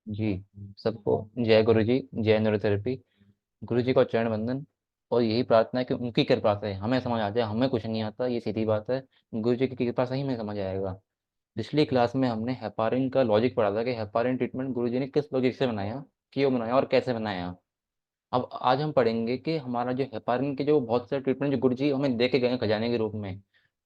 जी, सबको जय गुरु जी, जय न्यूरोथेरेपी। गुरु जी को चरण वंदन। और यही प्रार्थना है कि उनकी कृपा से हमें समझ आ जाए, हमें कुछ नहीं आता, ये सीधी बात है। गुरु जी की कृपा से ही हमें समझ आएगा। पिछली क्लास में हमने हेपारिन का लॉजिक पढ़ा था कि हेपारिन ट्रीटमेंट गुरु जी ने किस लॉजिक से बनाया, क्यों बनाया और कैसे बनाया। अब आज हम पढ़ेंगे कि हमारा जो हेपारिन के जो बहुत सारे ट्रीटमेंट जो गुरु जी हमें दे के गए हैं खजाने के रूप में,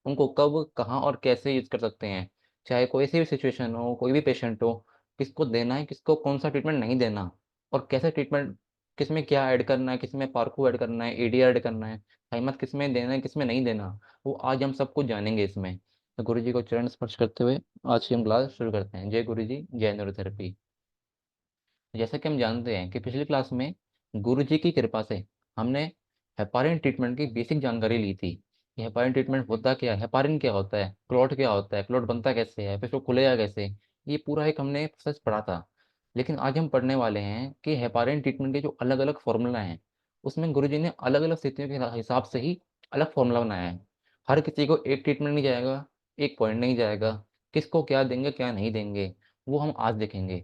उनको कब कहाँ और कैसे यूज कर सकते हैं। चाहे कोई सी भी सिचुएशन हो, कोई भी पेशेंट हो, किसको देना है, किसको कौन सा ट्रीटमेंट नहीं देना, और कैसे ट्रीटमेंट, किस में क्या ऐड करना है, किस में पार्को ऐड करना है, एडी ऐड करना है, थाइमस किस में देना है, किस में नहीं देना, वो आज हम सब कुछ जानेंगे इसमें। तो गुरु जी को चरण स्पर्श करते हुए आज की हम क्लास शुरू करते हैं। जय गुरु जी, जय न्यूरोथेरेपी। जैसा कि हम जानते हैं कि पिछली क्लास में गुरु जी की कृपा से हमने हेपारिन ट्रीटमेंट की बेसिक जानकारी ली थी कि हेपारिन ट्रीटमेंट होता क्या है, हेपारिन क्या होता है, क्लॉट क्या होता है, क्लॉट बनता कैसे है, फिर उसको खुलेगा कैसे। ये पूरा एक हमने प्रोसेस पढ़ा था। लेकिन आज हम पढ़ने वाले हैं कि हेपारिन ट्रीटमेंट के जो अलग अलग फॉर्मूला हैं, उसमें गुरु जी ने अलग अलग स्थितियों के हिसाब से ही अलग फॉर्मूला बनाया है। हर किसी को एक ट्रीटमेंट नहीं जाएगा, एक पॉइंट नहीं जाएगा। किसको क्या देंगे, क्या नहीं देंगे, वो हम आज देखेंगे।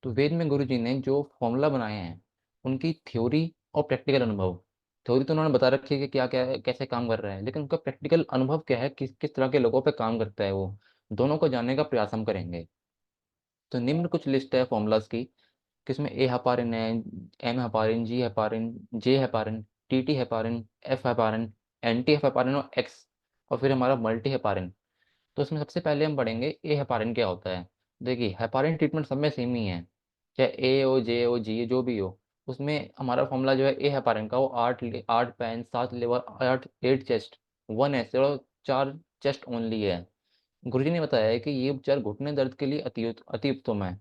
तो वेद में गुरु जी ने जो फॉर्मूला बनाए हैं, उनकी थ्योरी और प्रैक्टिकल अनुभव। थ्योरी तो उन्होंने बता रखी है कि क्या क्या कैसे काम कर रहा है, लेकिन उनका प्रैक्टिकल अनुभव क्या है, किस किस तरह के लोगों पे काम करता है वो, दोनों को जानने का प्रयास हम करेंगे। तो निम्न कुछ लिस्ट है फॉर्मूलाज की, किसमें ए हेपारिन है, M heparin, G heparin, J heparin, T heparin, F heparin, anti F heparin और एक्स, और फिर हमारा मल्टी हेपारिन। तो इसमें सबसे पहले हम पढ़ेंगे ए हेपारिन क्या होता है। देखिए, हेपारिन ट्रीटमेंट सब में सेम ही है, चाहे ए हो, जे हो, जी जो भी हो। उसमें हमारा फॉर्मूला जो है ए हेपारिन का, वो 8 पैन, 7 लिवर, 8 चेस्ट, 1 ऐसे और 4 चेस्ट ओनली है। गुरुजी ने बताया है कि ये उपचार घुटने दर्द के लिए अति अति उत्तम है।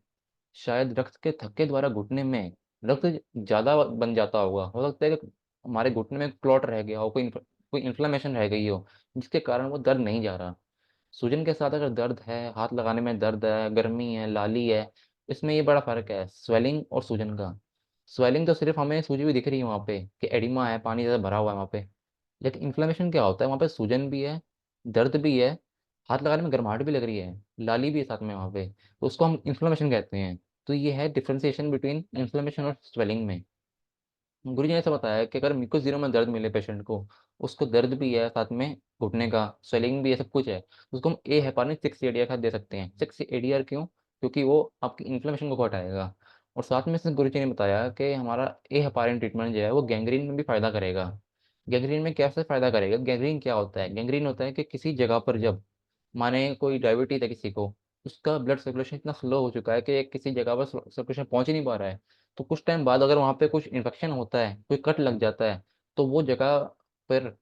शायद रक्त के थक्के द्वारा घुटने में रक्त ज़्यादा बन जाता होगा, हो सकता है कि हमारे घुटने में क्लॉट रह गया हो, कोई इन्फ्लेमेशन रह गई हो, जिसके कारण वो दर्द नहीं जा रहा। सूजन के साथ अगर दर्द है, हाथ लगाने में दर्द है, गर्मी है, लाली है, इसमें ये बड़ा फर्क है स्वेलिंग और सूजन का। स्वेलिंग तो सिर्फ हमें सूजी हुई दिख रही है वहाँ पे कि एडिमा है, पानी ज़्यादा भरा हुआ है वहाँ पे। लेकिन इन्फ्लेमेशन क्या होता है, वहाँ पे सूजन भी है, दर्द भी है, हाथ लगाने में गर्माहट भी लग रही है, लाली भी है साथ में वहाँ पे, तो उसको हम इन्फ्लेमेशन कहते हैं। तो ये है डिफ्रेंसिएशन बिटवीन इन्फ्लेमेशन और स्वेलिंग में। गुरु जी ने ऐसा बताया कि अगर म्यूकोस जीरो में दर्द मिले पेशेंट को, उसको दर्द भी है साथ में, घुटने का स्वेलिंग भी है, सब कुछ है, तो उसको हम ए हेपारिन 6 एडीआर का दे सकते हैं। 6 एडीआर क्यों? क्योंकि वो आपकी इन्फ्लेमेशन को हटाएगा। और साथ में से गुरु जी ने बताया कि हमारा ए हेपारिन ट्रीटमेंट जो है वो गैंग्रीन में भी फायदा करेगा। गैंग्रीन में कैसे फायदा करेगा? गैंग्रीन क्या होता है? गैंग्रीन होता है कि किसी जगह पर जब, माने कोई डायबिटीज है किसी को, उसका ब्लड सर्कुलेशन इतना स्लो हो चुका है कि किसी जगह पर सर्कुलेशन पहुंच ही नहीं पा रहा है, तो कुछ टाइम बाद अगर वहाँ पे कुछ इन्फेक्शन होता है, कोई कट लग जाता है, तो वो जगह पर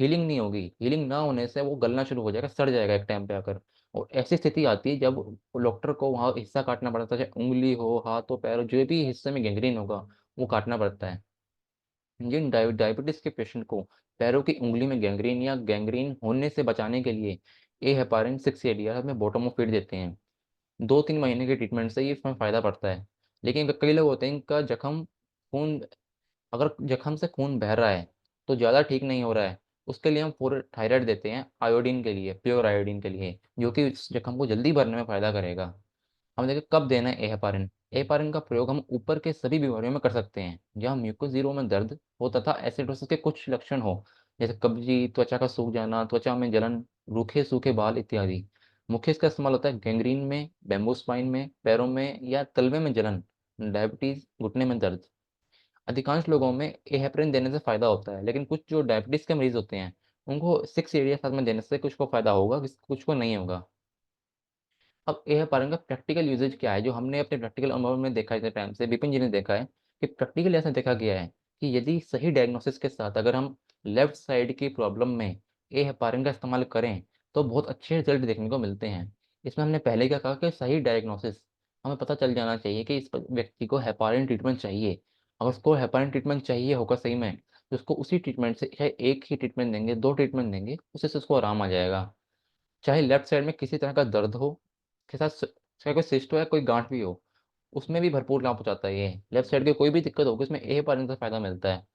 हीलिंग नहीं होगी। हीलिंग ना होने से वो गलना शुरू हो जाएगा, सड़ जाएगा एक टाइम पे आकर। और ऐसी स्थिति आती है जब डॉक्टर को वहाँ हिस्सा काटना पड़ता है, चाहे उंगली हो, हाथ हो, पैर हो, जो भी हिस्से में गैंग्रीन होगा वो काटना पड़ता है। जिन डायबिटीज के पेशेंट को पैरों की उंगली में गैंग्रीन या गैंग्रीन होने से बचाने के लिए ए हेपारिन 6 एडीआर में बॉटम ऑफ फीड देते हैं। 2-3 महीने के ट्रीटमेंट से ये इसमें फ़ायदा पड़ता है। लेकिन कई लोग होते हैं इनका जख्म, खून, अगर जख्म से खून बह रहा है तो ज़्यादा ठीक नहीं हो रहा है, उसके लिए हम पूरे थायराइड देते हैं आयोडीन के लिए, प्योर आयोडीन के लिए, जो कि इस जख्म को जल्दी भरने में फ़ायदा करेगा। हम देखें कब देना है एहेपारिन। एहेपारिन का प्रयोग हम ऊपर के सभी बीमारियों में कर सकते हैं जहाँ म्यूकोस जीरो में दर्द हो तथा एसिडोसिस के कुछ लक्षण हो, जैसे कब्जी, त्वचा का सूख जाना, त्वचा में जलन, रूखे सूखे बाल इत्यादि। मुख्य इसका इस्तेमाल होता है गैंग्रीन में, बेम्बू स्पाइन में, पैरों में या तलवे में जलन, डायबिटीज, घुटने में दर्द। अधिकांश लोगों में एहेपारिन देने से फायदा होता है, लेकिन कुछ जो डायबिटीज के मरीज होते हैं उनको 6 एरिया साथ में देने से कुछ को फायदा होगा, कुछ को नहीं होगा। अब यह पारंग का प्रैक्टिकल यूजेज क्या है, जो हमने अपने प्रैक्टिकल अनुभव में देखा है, इतने टाइम से विपिन जी ने देखा है कि प्रैक्टिकल ऐसा देखा गया है कि यदि सही डायग्नोसिस के साथ अगर हम लेफ्ट साइड की प्रॉब्लम में ए हेपारिन का इस्तेमाल करें तो बहुत अच्छे रिजल्ट देखने को मिलते हैं। इसमें हमने पहले क्या कहा कि सही डायग्नोसिस, हमें पता चल जाना चाहिए कि इस व्यक्ति को हेपारिन ट्रीटमेंट चाहिए। अगर उसको हेपारिन ट्रीटमेंट चाहिए होगा सही में, तो उसको उसी ट्रीटमेंट से, चाहे एक ही ट्रीटमेंट देंगे, 2 ट्रीटमेंट देंगे, उससे से उसको आराम आ जाएगा। चाहे लेफ्ट साइड में किसी तरह का दर्द हो, के साथ चाहे कोई सिस्ट हो या कोई गांठ भी हो, उसमें भी भरपूर लाभ पहुंचाता है। ये लेफ्ट साइड की कोई भी दिक्कत होगी उसमें एह पारिन से फायदा मिलता है,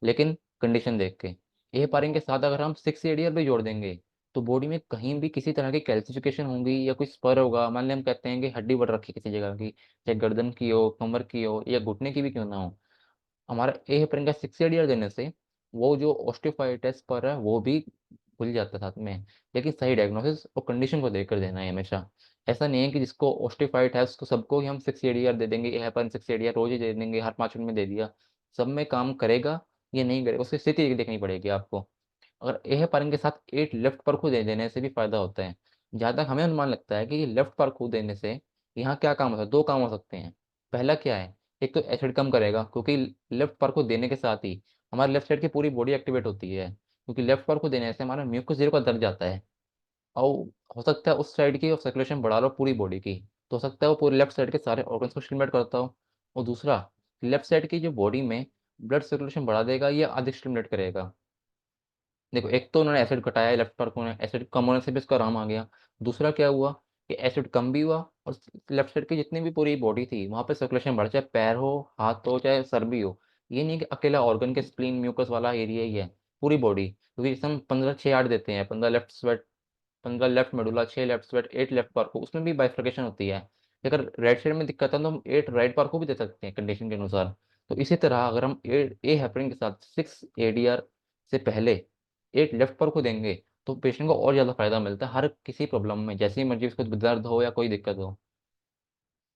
लेकिन कंडीशन देख के। एह पारिन के साथ अगर हम 6 एडीआर भी जोड़ देंगे तो बॉडी में कहीं भी किसी तरह की कैल्सिफिकेशन होंगी या कोई स्पर होगा, मान लें हम कहते हैं कि हड्डी बढ़ रखी है किसी जगह की, चाहे गर्दन की हो, कमर की हो, या घुटने की भी क्यों ना हो, हमारा ए हेपरिन का 6 ADR देने से वो जो ऑस्टियोफाइटिस पर है वो भी खुल जाता है साथ में। लेकिन सही डायग्नोसिस और कंडीशन को देखकर देना है हमेशा। ऐसा नहीं है कि जिसको ऑस्टियोफाइट है उसको सबको ही हम 6 ADR दे देंगे, ए हेपरिन 6 ADR रोज ही दे देंगे, हर 5 मिनट में दे दिया। सब में काम करेगा या नहीं करेगा, उसकी स्थिति देखनी पड़ेगी आपको। अगर ए हेपारिन के साथ 8 लेफ्ट परकू दे देने से भी फायदा होता है। जहाँ तक हमें अनुमान लगता है कि लेफ्ट परकू देने से यहाँ क्या काम होता है, दो काम हो सकते हैं। पहला क्या है, एक तो एसिड कम करेगा, क्योंकि लेफ्ट परकू देने के साथ ही हमारे लेफ्ट साइड की पूरी बॉडी एक्टिवेट होती है, क्योंकि लेफ्ट परकू देने से हमारा म्यूकस जीरो का दर जाता है। और हो सकता है उस साइड की सर्कुलेशन बढ़ा लो पूरी बॉडी की, तो हो सकता है वो पूरे लेफ्ट साइड के सारे ऑर्गन्स को स्टिमुलेट करता हो। और दूसरा, लेफ्ट साइड की जो बॉडी में ब्लड सर्कुलेशन बढ़ा देगा या अधिक स्टिमुलेट करेगा। देखो, एक तो उन्होंने एसिड घटाया, लेफ्ट पार्क में एसिड कम होने से भी इसका आराम आ गया। दूसरा क्या हुआ कि एसिड कम भी हुआ, और लेफ्ट साइड की जितनी भी पूरी बॉडी थी वहां पे सर्कुलेशन बढ़, चाहे पैर हो, हाथ हो, चाहे सर भी हो। ये नहीं कि अकेला ऑर्गन के स्प्लीन म्यूकस वाला एरिया ही है, पूरी बॉडी। क्योंकि जैसे हम 15 6 8 देते हैं, 15 left sweat, 15 left medulla, 6 left sweat, 8 left park, उसमें भी बाइफर्केशन होती है। अगर राइट साइड में दिक्कत है तो हम 8 राइट पार्क को भी दे सकते हैं कंडीशन के अनुसार। तो इसी तरह अगर हम ए हेपरिन के साथ 6 ADR से पहले 8 लेफ्ट पर को देंगे तो पेशेंट को और ज़्यादा फायदा मिलता है हर किसी प्रॉब्लम में, जैसी मर्जी उसको दर्द हो या कोई दिक्कत हो।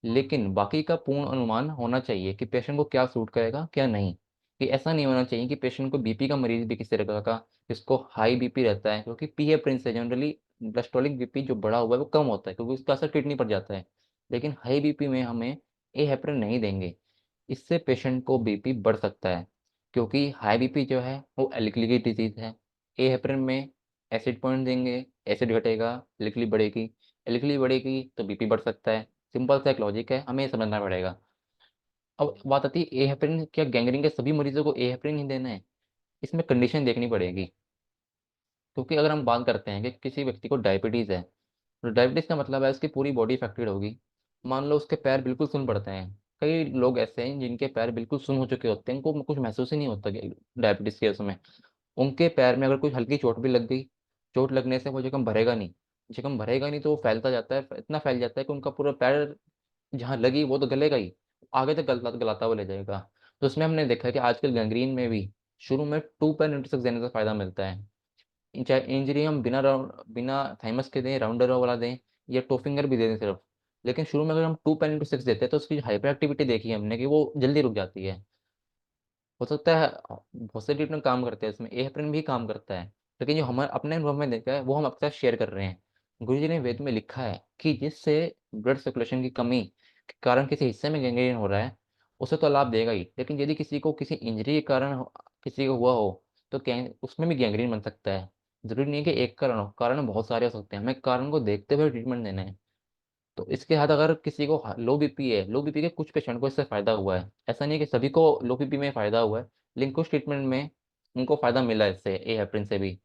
लेकिन बाकी का पूर्ण अनुमान होना चाहिए कि पेशेंट को क्या सूट करेगा क्या नहीं। कि ऐसा नहीं होना चाहिए कि पेशेंट को बीपी का मरीज भी किसी तरह का जिसको हाई बीपी रहता है, क्योंकि पी हेपरिन से जनरली डायस्टोलिक बीपी जो बढ़ा हुआ है वो कम होता है, क्योंकि उसका असर किडनी पर जाता है। लेकिन हाई बीपी में हमें ए हेपरिन नहीं देंगे, इससे पेशेंट को बीपी बढ़ सकता है। क्योंकि हाई बीपी जो है वो एलिकली डिजीज है। ए हेपरिन में एसिड पॉइंट देंगे, एसिड घटेगा, एलिकली बढ़ेगी, एलिकली बढ़ेगी तो बीपी बढ़ सकता है। सिंपल सा एक लॉजिक है, हमें ये समझना पड़ेगा। अब बात आती है ए हेपरिन, क्या गैंग्रीन के सभी मरीजों को ए हेपरिन ही देना है? इसमें कंडीशन देखनी पड़ेगी। क्योंकि अगर हम बात करते हैं कि किसी व्यक्ति को डायबिटीज़ है, तो डायबिटीज़ का मतलब है उसकी पूरी बॉडी इफेक्टेड होगी। मान लो उसके पैर बिल्कुल सुन पड़ते हैं, कई लोग ऐसे हैं जिनके पैर बिल्कुल सुन हो चुके होते हैं, उनको कुछ महसूस ही नहीं होता डायबिटीज़ के समय। उनके पैर में अगर कोई हल्की चोट भी लग गई, चोट लगने से वो जख्म भरेगा नहीं, जख्म भरेगा नहीं तो वो फैलता जाता है, इतना फैल जाता है कि उनका पूरा पैर जहाँ लगी वो तो गलेगा ही, आगे तक गलता गलाता हुआ ले जाएगा। तो उसमें हमने देखा है कि आजकल गैंग्रीन में भी शुरू में 2 पेन देने से फायदा मिलता है। चाहे इंजरी हम बिना थाइमस के दें, राउंडर वाला दें, या टो फिंगर भी दे दें सिर्फ, लेकिन शुरू में अगर हम 2 पेन देते हैं तो उसकी हाइपर एक्टिविटी देखी है हमने कि वो जल्दी रुक जाती है। हो सकता है बहुत से ट्रीटमेंट काम करते हैं, इसमें ए हेपरिन भी काम करता है। लेकिन जो हमारे अपने अनुभव में देखा है वो हम आपके साथ शेयर कर रहे हैं। गुरु जी ने वेद में लिखा है कि जिससे ब्लड सर्कुलेशन की कमी के कारण किसी हिस्से में गैंग्रीन हो रहा है, उसे तो लाभ देगा ही, लेकिन यदि किसी को किसी इंजरी के कारण किसी को हुआ हो तो उसमें भी गैंग्रीन बन सकता है। जरूरी नहीं है कि एक कारण हो, कारण बहुत सारे हो सकते हैं, हमें कारण को देखते हुए ट्रीटमेंट देना है। तो इसके साथ अगर किसी को लो बीपी है, लो बीपी के कुछ पेशेंट को इससे फायदा हुआ है, ऐसा नहीं है कि सभी को लो बीपी में फायदा हुआ है, लेकिन कुछ ट्रीटमेंट में उनको फायदा मिला है इससे ए हेपरिन से भी।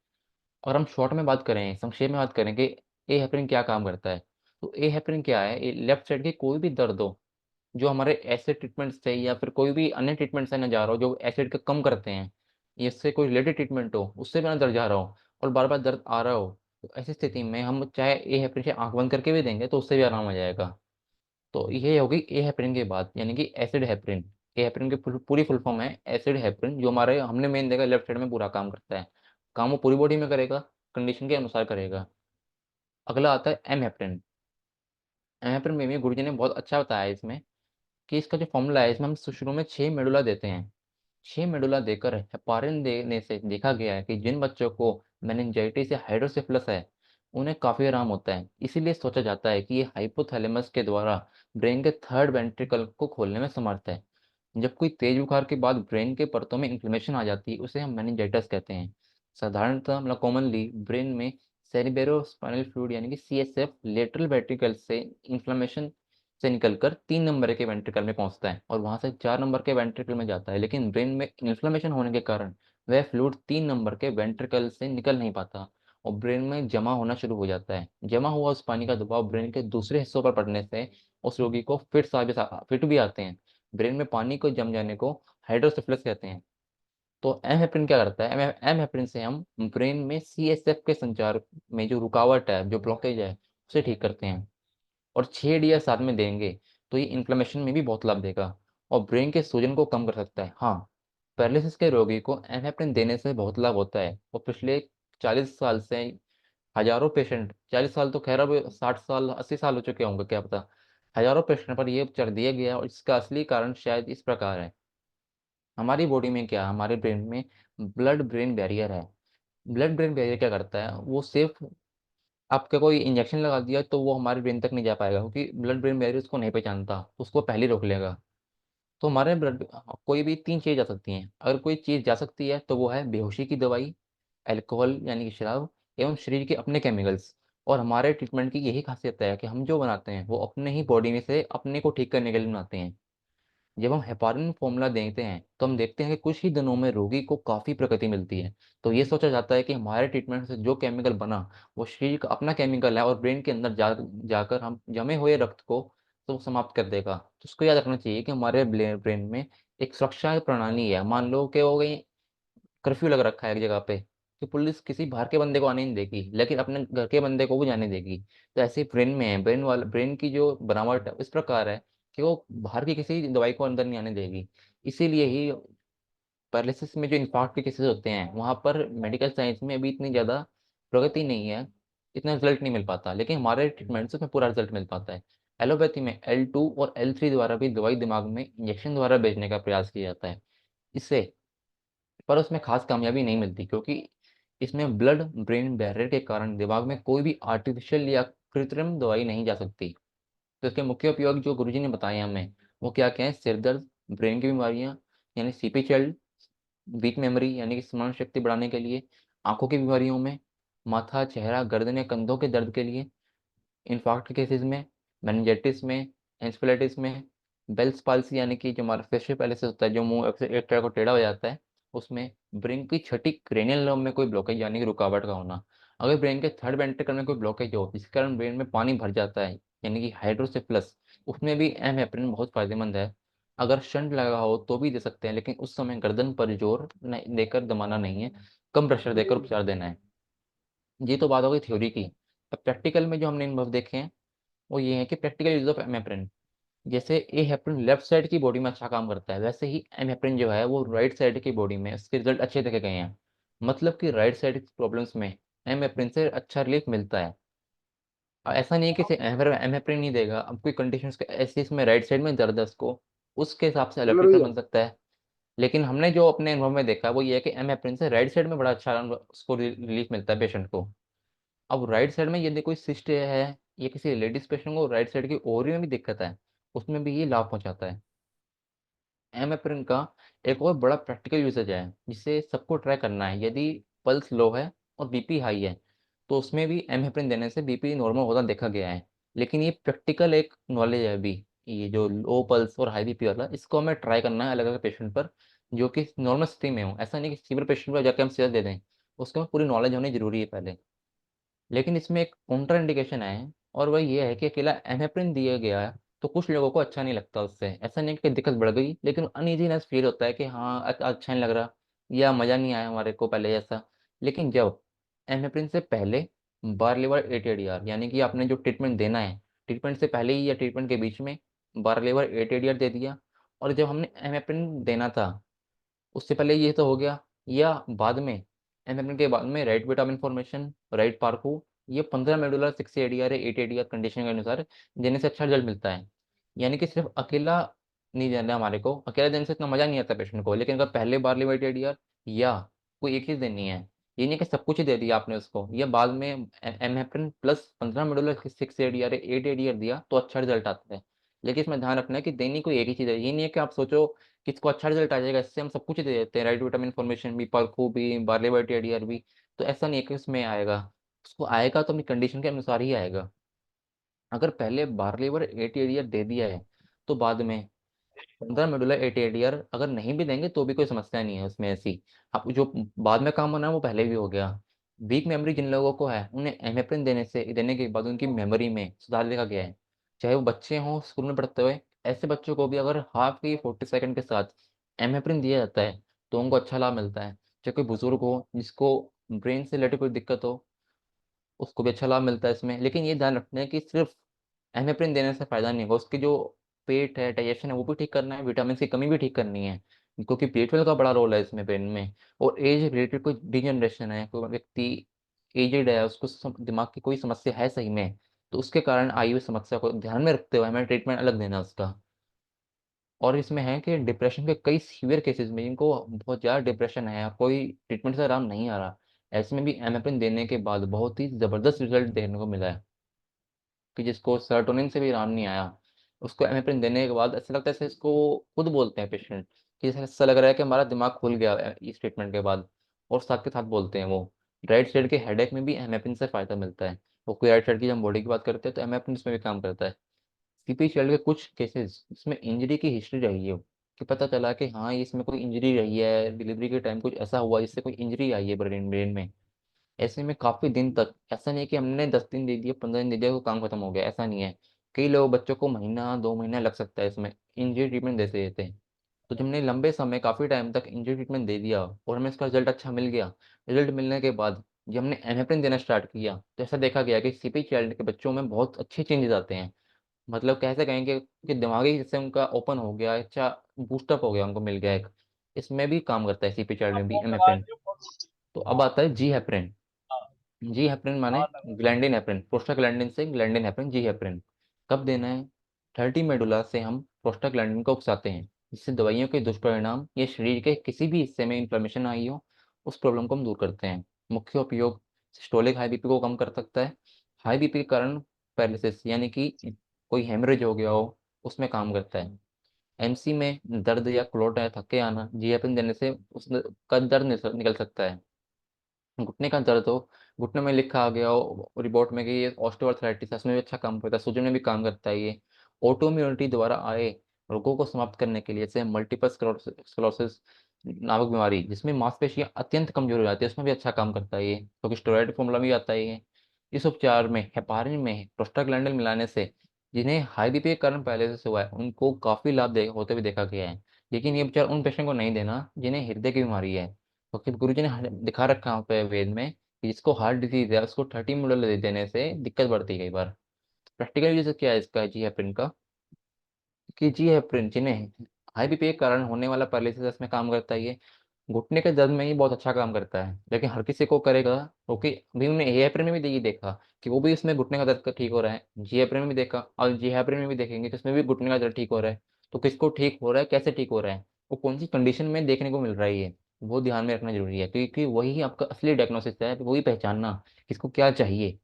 और हम शॉर्ट में बात करें, संक्षेप में बात करें कि ए हेपरिन क्या काम करता है, तो ए हेपरिन क्या है, लेफ्ट साइड की कोई भी दर्द हो जो हमारे एसिड ट्रीटमेंट से या फिर कोई भी अन्य ट्रीटमेंट से ना जा रहा हो जो एसिड का कम करते हैं, इससे कोई रिलेटेड ट्रीटमेंट हो उससे भी ना दर्द जा रहा हो और बार बार दर्द आ रहा हो, तो ऐसी स्थिति में हम चाहे ए हेपरिन से आंख बंद करके भी देंगे तो उससे भी आराम आ जाएगा। तो ये होगी ए हेपरिन की बात, यानी कि एसिड हेपरिन। ए हेपरिन की पूरी फुल फॉर्म है एसिड हेपरिन, जो हमारे हमने मेन देखा लेफ्ट साइड में पूरा काम करता है। काम वो पूरी बॉडी में करेगा, कंडीशन के अनुसार करेगा। अगला आता है एम हेपरिन। एम हेपरिन में भी गुरुजी ने बहुत अच्छा बताया है इसमें कि इसका जो फॉर्मूला है, इसमें हम शुरू में 6 मेडुला देते हैं। 6 मेडुला देकर हेपारिन देने से देखा गया है कि जिन बच्चों को मेनिंजाइटिस या हाइड्रोसेफलस है उन्हें काफ़ी आराम होता है। इसीलिए सोचा जाता है कि ये हाइपोथैलेमस के द्वारा ब्रेन के थर्ड वेंट्रिकल को खोलने में समर्थ है। जब कोई तेज बुखार के बाद ब्रेन के परतों में इन्फ्लेमेशन आ जाती है उसे हम मेनिंजाइटिस कहते हैं। साधारणतः मतलब कॉमनली ब्रेन में सेरिब्रोस्पाइनल फ्लूइड यानी कि सीएसएफ लेटरल वेंट्रिकल से इन्फ्लेमेशन से निकलकर 3 नंबर के वेंट्रिकल में पहुंचता है और वहां से 4 नंबर के वेंट्रिकल में जाता है, लेकिन ब्रेन में इन्फ्लेमेशन होने के कारण वह फ्लूइड 3 नंबर के वेंट्रिकल से निकल नहीं पाता और ब्रेन में जमा होना शुरू हो जाता है। जमा हुआ उस पानी का दबाव ब्रेन के दूसरे हिस्सों पर पड़ने से उस रोगी को फिट भी आते हैं। ब्रेन में पानी को जम जाने को हाइड्रोसेफलस कहते हैं। तो एमहेफ्रिन क्या करता है, एमहेफ्रिन से हम ब्रेन में सीएसएफ के संचार में जो रुकावट है, जो ब्लॉकेज है, उसे ठीक करते हैं। और 6 डी साथ में देंगे तो ये इन्फ्लेमेशन में भी बहुत लाभ देगा और ब्रेन के सूजन को कम कर सकता है। हाँ, पैरालिसिस के रोगी को एमहेफ्रिन देने से बहुत लाभ होता है और पिछले 40 साल से हजारों पेशेंट, 40 साल तो खैर अब 60 साल 80 साल हो चुके होंगे क्या पता, हजारों पेशेंट पर ये उपचार दिया गया और इसका असली कारण शायद इस प्रकार है। हमारी बॉडी में क्या, हमारे ब्रेन में ब्लड ब्रेन बैरियर है। ब्लड ब्रेन बैरियर क्या करता है, वो सिर्फ आपका कोई इंजेक्शन लगा दिया तो वो हमारे ब्रेन तक नहीं जा पाएगा, क्योंकि ब्लड ब्रेन बैरियर उसको नहीं पहचानता, उसको पहले रोक लेगा। तो हमारे ब्लड कोई भी 3 चीज़ जा सकती हैं, अगर कोई चीज़ जा सकती है तो वो है बेहोशी की दवाई, अल्कोहल यानी कि शराब, एवं शरीर के अपने केमिकल्स। और हमारे ट्रीटमेंट की यही खासियत है कि हम जो बनाते हैं वो अपने ही बॉडी में से अपने को ठीक करने के लिए बनाते हैं। जब हम हेपारिन फॉर्मूला देखते हैं तो हम देखते हैं कि कुछ ही दिनों में रोगी को काफ़ी प्रगति मिलती है। तो ये सोचा जाता है कि हमारे ट्रीटमेंट से जो केमिकल बना वो शरीर का अपना केमिकल है और ब्रेन के अंदर जाकर हम जमे हुए रक्त को तो समाप्त कर देगा। तो उसको याद रखना चाहिए कि हमारे ब्रेन में एक सुरक्षा प्रणाली है। मान लो कि वो कहीं कर्फ्यू लग रखा है एक जगह पे कि पुलिस किसी बाहर के बंदे को आने नहीं देगी, लेकिन अपने घर के बंदे को भी जाने देगी। तो ऐसे ही ब्रेन में है, ब्रेन की जो बनावट है इस प्रकार है कि वो बाहर की किसी दवाई को अंदर नहीं आने देगी। इसीलिए ही पैरालिसिस में जो इंफार्क्ट के केसेस होते हैं वहाँ पर मेडिकल साइंस में अभी इतनी ज़्यादा प्रगति नहीं है, इतना रिजल्ट नहीं मिल पाता, लेकिन हमारे ट्रीटमेंट से उसमें पूरा रिजल्ट मिल पाता है। एलोपैथी में L2 और L3 द्वारा भी दवाई दिमाग में इंजेक्शन द्वारा भेजने का प्रयास किया जाता है। इससे पर उसमें खास कामयाबी नहीं मिलती, क्योंकि इसमें ब्लड ब्रेन बैरियर के कारण दिमाग में कोई भी आर्टिफिशियल या कृत्रिम दवाई नहीं जा सकती। तो इसके मुख्य उपयोग जो गुरुजी ने बताए हमें वो क्या क्या है, सिर दर्द, ब्रेन की बीमारियां यानी सीपी चाइल्ड, वीक मेमोरी यानी कि स्मरण शक्ति बढ़ाने के लिए, आंखों की बीमारियों में, माथा चेहरा गर्दन या कंधों के दर्द के लिए, इन्फार्क्ट केसेस में, मेनिंजाइटिस में, एन्सेफेलाइटिस में, बेल्स पाल्सी यानी कि जो हमारा फेशियल पैरालिसिस होता है, जो मुंह अक्सर एक तरह को टेढ़ा हो जाता है, उसमें ब्रेन की छठी क्रेनियल नर्व में कोई ब्लॉकेज यानी कि रुकावट का होना। अगर ब्रेन के थर्ड वेंट्रिकल में कोई ब्लॉकेज हो जिसके कारण ब्रेन में पानी भर जाता है यानी कि हाइड्रोसेफलस, उसमें भी एमहेफ्रिन बहुत फायदेमंद है। अगर शंट लगा हो तो भी दे सकते हैं, लेकिन उस समय गर्दन पर जोर नहीं देकर दबाना नहीं है, कम प्रेशर देकर उपचार देना है। ये तो बात हो गई थ्योरी की। अब प्रैक्टिकल में जो हमने अनुभव देखे हैं वो ये है कि प्रैक्टिकल यूज ऑफ एमेप्रिन, जैसे ए हेपरिन लेफ्ट साइड की बॉडी में अच्छा काम करता है, वैसे ही एम हेपरिन जो है वो राइट साइड की बॉडी में इसके रिजल्ट अच्छे देखे गए हैं। मतलब कि राइट साइड की प्रॉब्लम्स में एम हेपरिन से अच्छा रिलीफ मिलता है। ऐसा नहीं है कि एम हेपरिन नहीं देगा, अब कोई कंडीशन ऐसी इसमें राइट साइड में दर्द है उसको, उसके हिसाब से अलग समझ ट्रीटमेंट भैया। बन सकता है। लेकिन हमने जो अपने अनुभव में देखा वो ये है कि एम हेपरिन से राइट साइड में बड़ा अच्छा उसको रिलीफ मिलता है पेशेंट को। अब राइट साइड में यदि कोई सिस्ट है या किसी लेडीज पेशेंट को राइट साइड की ओवरी में भी दिक्कत है, उसमें भी ये लाभ पहुंचाता है। एमेप्रिन का एक और बड़ा प्रैक्टिकल यूसेज है जिसे सबको ट्राई करना है। यदि पल्स लो है और बीपी हाई है तो उसमें भी एमेप्रिन देने से बीपी नॉर्मल होता देखा गया है। लेकिन ये प्रैक्टिकल एक नॉलेज है अभी, ये जो लो पल्स और हाई बीपी वाला इसको हमें ट्राई करना है अलग अलग पेशेंट पर जो कि नॉर्मल स्थिति में हो। ऐसा नहीं कि सीवियर पेशेंट पर जाकर हम सीधा दे दें, उसके में पूरी नॉलेज होनी जरूरी है पहले। लेकिन इसमें एक काउंटर इंडिकेशन है और वह ये है कि अकेला एमेप्रिन दिया गया है तो कुछ लोगों को अच्छा नहीं लगता उससे। ऐसा नहीं कि दिक्कत बढ़ गई, लेकिन अनईजीनेस फील होता है कि हाँ अच्छा नहीं लग रहा या मज़ा नहीं आया हमारे को पहले जैसा। लेकिन जब एमेप्रिन से पहले बारलेवर 8 ADR यानी कि आपने जो ट्रीटमेंट देना है, ट्रीटमेंट से पहले ही या ट्रीटमेंट के बीच में बारलेवर 8 ADR दे दिया, और जब हमने एमेप्रिन देना था उससे पहले ये तो हो गया, या बाद में एमएमए के बाद में राइट विटामिन फॉर्मेशन, राइट पार्को, ये 15 मेडुलर 6 ADR या 8 ADR कंडीशन के अनुसार देने से अच्छा रिजल्ट मिलता है। यानी कि सिर्फ अकेला नहीं देना हमारे को, अकेला देने से इतना मजा नहीं आता पेशेंट को, लेकिन अगर पहले बार लिवर 8 ADR या कोई एक चीज देनी है, ये नहीं कि सब कुछ ही दे दिया आपने उसको, या बाद में एमहेप्रिन प्लस 15 मेडुलर 6 ADR 8 ADR दिया तो अच्छा रिजल्ट आता है। लेकिन इसमें ध्यान रखना है कि देनी कोई एक ही चीज है, ये नहीं है कि आप सोचो किसको अच्छा रिजल्ट आ जाएगा इससे हम सब कुछ दे देते हैं, राइट विटामिन फॉर्मेशन भी, परखू भी, बारले वाइट एडीआर भी। तो ऐसा नहीं है कि उसमें आएगा, उसको आएगा तो अपनी कंडीशन के अनुसार ही आएगा। अगर पहले बारलीवर 8 ADR दे दिया है तो बाद में 15 मेडुलर 8 ADR अगर नहीं भी देंगे तो भी कोई समस्या नहीं है उसमें ऐसी। आप जो बाद में काम होना है वो पहले भी हो गया। वीक मेमोरी जिन लोगों को है उन्हें एमेप्रिन देने के बाद उनकी मेमोरी में सुधार देखा गया है, चाहे वो बच्चे हों स्कूल में पढ़ते हुए। ऐसे बच्चों को भी अगर हाफ की 40 सेकंड के साथ एमेप्रिन दिया जाता है तो उनको अच्छा लाभ मिलता है। चाहे कोई बुजुर्ग हो जिसको ब्रेन से रिलेटेड कोई दिक्कत हो, उसको भी अच्छा लाभ मिलता है इसमें। लेकिन ये ध्यान रखना है कि सिर्फ एमिप्रिन देने से फायदा नहीं होगा, उसकी जो पेट है, डाइजेशन है, वो भी ठीक करना है, विटामिन की कमी भी ठीक करनी है, क्योंकि B12 का बड़ा रोल है इसमें ब्रेन में। और एज रिलेटेड कोई डिजनरेशन है, कोई व्यक्ति एजेड है, उसको दिमाग की कोई समस्या है सही में, तो उसके कारण आई हुई समस्या को ध्यान में रखते हुए हमें ट्रीटमेंट अलग देना है उसका। और इसमें है कि डिप्रेशन के कई सीवियर केसेस में, जिनको बहुत ज़्यादा डिप्रेशन है, कोई ट्रीटमेंट से आराम नहीं आ रहा, ऐसे में भी एमिप्रिन देने के बाद बहुत ही ज़बरदस्त रिजल्ट देखने को मिला है। कि जिसको सेरोटोनिन से भी आराम नहीं आया, उसको एमिप्रिन देने के बाद ऐसा लगता है जैसे इसको खुद बोलते हैं पेशेंट कि ऐसा लग रहा है कि हमारा दिमाग खुल गया इस ट्रीटमेंट के बाद। और साथ के साथ बोलते हैं वो, राइट साइड के हेडेक में भी एमिप्रिन से फ़ायदा मिलता है। वो कोई राइट साइड की जब हम बॉडी की बात करते हैं तो एमिप्रिन इसमें भी काम करता है। सीपी चैल्ड के कुछ केसेस इसमें इंजरी की हिस्ट्री रही है, कि पता चला कि हाँ ये इसमें कोई इंजरी रही है, डिलीवरी के टाइम कुछ ऐसा हुआ जिससे कोई इंजरी आई है ब्रेन ब्रेन में। ऐसे में काफी दिन तक, ऐसा नहीं है कि हमने 10 दिन दे दिए, 15 दिन दे दिया तो काम खत्म हो गया, ऐसा नहीं है। कई लोग, बच्चों को महीना 2 महीना लग सकता है इसमें इंजरी ट्रीटमेंट देते देते। तो जब हमने लंबे समय, काफी टाइम तक इंजरी ट्रीटमेंट दे दिया और हमें इसका रिजल्ट अच्छा मिल गया, रिजल्ट मिलने के बाद जब हमने एमिप्रिन देना स्टार्ट किया, तो ऐसा देखा गया कि सीपी चाइल्ड के बच्चों में बहुत अच्छे चेंजेस आते हैं। मतलब कैसे कहेंगे कि दिमागी हिस्से उनका ओपन हो गया, अच्छा बूस्टअप हो गया, उनको मिल गया एक। इसमें भी काम करता है सीपी चाइल्ड में भी एमिप्रिन। तो अब आता है जी हेप्रिन। जी हेपरिन माने ग्लैंडिन हेपरिन, प्रोस्टाग्लैंडिन से ग्लैंडिन हेपरिन, जी हेपरिन। कब देना है? 30 मेडुला से हम प्रोस्टाग्लैंडिन को उकसाते हैं, जिससे दवाइयों के दुष्परिणाम या शरीर के किसी भी हिस्से में इन्फ्लेमेशन आई हो, उस प्रॉब्लम को हम दूर करते हैं। मुख्य उपयोग, सिस्टोलिक हाई बीपी को कम कर सकता है। हाई बीपी के कारण पैरालिसिस यानी कि कोई हेमरेज हो गया हो, उसमें काम करता है। एमसी में दर्द या क्लोट या थक्के आना, जी हेपरिन देने से उस का दर्द निकल सकता है। घुटने का दर्द हो, घुटने में लिखा आ गया हो रिपोर्ट में कि ये ऑस्टियोआर्थराइटिस है, उसमें भी अच्छा काम करता है, सूजन में भी काम करता है ये। ऑटोइम्यूनिटी द्वारा आए रोगों को समाप्त करने के लिए, जैसे मल्टीपल स्क्लेरोसिस नामक बीमारी, जिसमें मांसपेशियां अत्यंत कमजोर हो जाती है, उसमें भी अच्छा काम करता है ये, क्योंकि स्टेरॉइड फॉर्मूला भी आता है ये। इस उपचार में हेपारिन में प्रोस्टाग्लैंडिन मिलाने से जिन्हें हाई बीपी के कारण पहले से हुआ है, उनको काफी लाभ होते हुए देखा गया है। लेकिन ये उपचार उन पेशेंट को नहीं देना जिन्हें हृदय की बीमारी है, क्योंकि गुरुजी ने दिखा रखा है वहाँ पे वेद में कि जिसको हार्ट डिजीज है उसको 30 मॉडल दे देने से दिक्कत बढ़ती है कई बार। प्रैक्टिकल यूज क्या है इसका, जी हेपरिन का? कि जी हेपरिन जिन्हें हाई बीपी के कारण होने वाला पैरालिसिस में काम करता है ये। घुटने के दर्द में ही बहुत अच्छा काम करता है, लेकिन हर किसी को करेगा, क्योंकि अभी हमने ए हेपरिन में भी ये देखा कि वो भी इसमें घुटने का दर्द ठीक हो रहा है, जी हेपरिन में भी देखा और जी हेपरिन में भी देखेंगे तो इसमें भी घुटने का दर्द ठीक हो रहा है। तो किसको ठीक हो रहा है, कैसे ठीक हो रहा है, वो कौन सी कंडीशन में देखने को मिल रहा है, ये वो ध्यान में रखना जरूरी है, क्योंकि वही आपका असली डायग्नोसिस है, वही पहचानना किसको क्या चाहिए।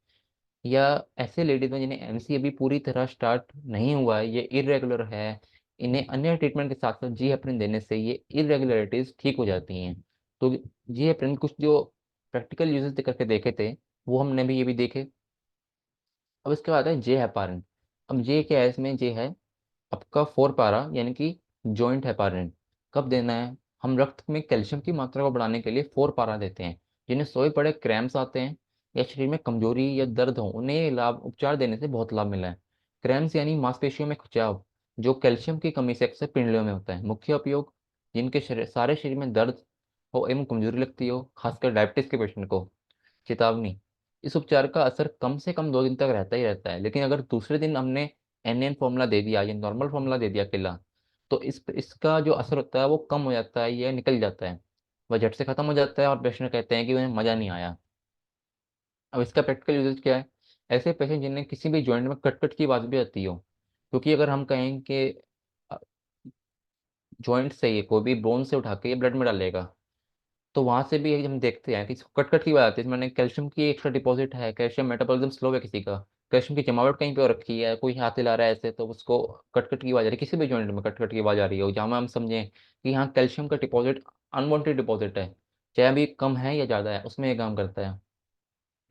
या ऐसे लेडीज में जिन्हें एमसी अभी पूरी तरह स्टार्ट नहीं हुआ है, ये इरेगुलर है, इन्हें अन्य ट्रीटमेंट के साथ साथ जी हेपरिन देने से ये इरेगुलरिटीज ठीक हो जाती हैं। तो जी हेपरिन कुछ जो प्रैक्टिकल यूजेस करके देखे थे, वो हमने भी ये भी देखे। अब इसके बाद है जे हेपारिन। अब जे क्या है, इसमें जे है आपका 4 पारा यानी कि जॉइंट हेपारिन। कब देना है? हम रक्त में कैल्शियम की मात्रा को बढ़ाने के लिए 4 पारा देते हैं। जिन्हें सोए पड़े क्रैम्स आते हैं या शरीर में कमजोरी या दर्द हो, उन्हें ये लाभ उपचार देने से बहुत लाभ मिला है। क्रैम्स यानी मांसपेशियों में खिंचाव, जो कैल्शियम की कमी से अक्सर पिंडलियों में होता है। मुख्य उपयोग, जिनके सारे शरीर में दर्द हो एवं कमजोरी लगती हो, खासकर डायबिटीज के पेशेंट को। चेतावनी, इस उपचार का असर कम से कम 2 दिन तक रहता ही रहता है, लेकिन अगर दूसरे दिन हमने एन फॉर्मूला दे दिया या नॉर्मल फॉर्मूला दे दिया केला, तो इसका जो असर होता है वो कम हो जाता है या निकल जाता है, वह झट से खत्म हो जाता है और पेशेंट कहते हैं कि उन्हें मजा नहीं आया। अब इसका प्रैक्टिकल यूजेज क्या है? ऐसे पेशेंट जिन्हें किसी भी जॉइंट में कट कट की आवाज भी आती हो, क्योंकि अगर हम कहें कि जॉइंट से ये कोई भी बोन से उठा के ये ब्लड में डालेगा, तो वहां से भी हम देखते हैं कि कट कट की बात आती है, मैंने कैल्शियम की एक्स्ट्रा डिपॉजिट है, कैल्शियम मेटाबॉलिज्म स्लो है किसी का, कैल्शियम की जमावट कहीं पे और रखी है, कोई हाथ हिला रहा है ऐसे, तो उसको कट कट की आवाज आ रही है, किसी भी जॉइंट में कट कट की आवाज आ रही है जहाँ हम समझें कि यहाँ कैल्शियम का डिपॉजिट अनवांटेड डिपॉजिट है, चाहे अभी कम है या ज़्यादा है, उसमें ये काम करता है।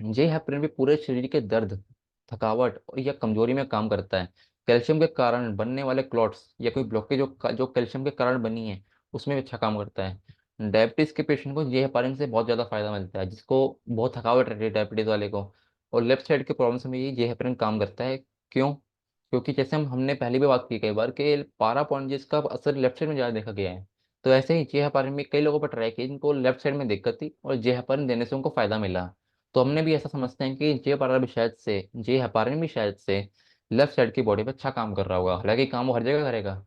ये हेपरिन भी पूरे शरीर के दर्द, थकावट और या कमजोरी में काम करता है। कैल्शियम के कारण बनने वाले क्लॉट्स या कोई ब्लॉकेज जो कैल्शियम के कारण बनी है, उसमें भी अच्छा काम करता है। डायबिटीज के पेशेंट को ये हेपारिन से बहुत ज़्यादा फायदा मिलता है, जिसको बहुत थकावट रहती है डायबिटीज वाले को। और लेफ्ट साइड के प्रॉब्लम्स में ये हेपारिन काम करता है। क्यों? क्योंकि जैसे हमने पहले भी बात की कई बार कि पारा पॉइंट जिसका असर लेफ्ट साइड में ज़्यादा देखा गया है, तो ऐसे ही जे हेपारिन में कई लोगों पर ट्राई किया जिनको लेफ्ट साइड में दिक्कत थी और जे हेपारिन देने से उनको फायदा मिला। तो हमने भी ऐसा समझते हैं कि जे हेपारिन भी शायद से लेफ्ट साइड की बॉडी पर अच्छा काम कर रहा होगा। हालांकि काम वो हर जगह करेगा,